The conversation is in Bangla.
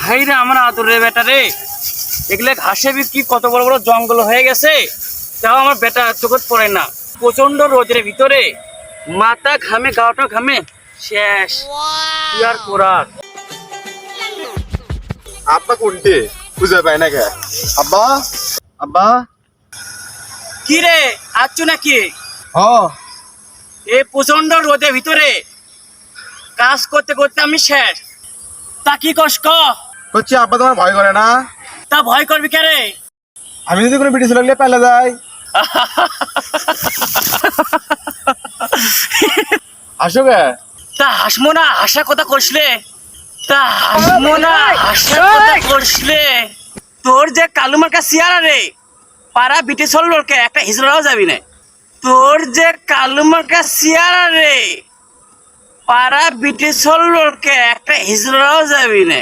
হাই রে আমার আদরে বেটা রে, এগুলো ঘাসে বিক্রি কত বড় বড় জঙ্গল হয়ে গেছে, তাও আমার বেটা চোখে পড়ে না। প্রচন্ড রোদের ভিতরে মাথা ঘামে, গাওটা ঘামে, শেষ। কি আর করার। আব্বা কোনটি খুঁজে পায় না কে? আব্বা, আব্বা, কি রে আচ্ছু নাকি? হ এই প্রচন্ড রোদের ভিতরে কাজ করতে করতে আমি শেষ। তা কি কষ্ট? করছি আব্বা তোমার ভয় করে না? তা ভয় করবি কে রে? আমি যদি কোনো ব্রিটিশ লাগলে পেলে যাই। আসো কে? তা হাসমো না, হাসা কথা কষলে। তা হাসমো না, হাসা কথা কষলে। তোর যে কালু মার্কা সিয়ারা রে, পাড়া ব্রিটিশ হল লোকে একটা হিজড়াও যাবি না। তোর যে কালু মার্কা সিয়ারা রে, পাড়া ব্রিটিশ হল লোকে একটা হিজড়াও যাবি না।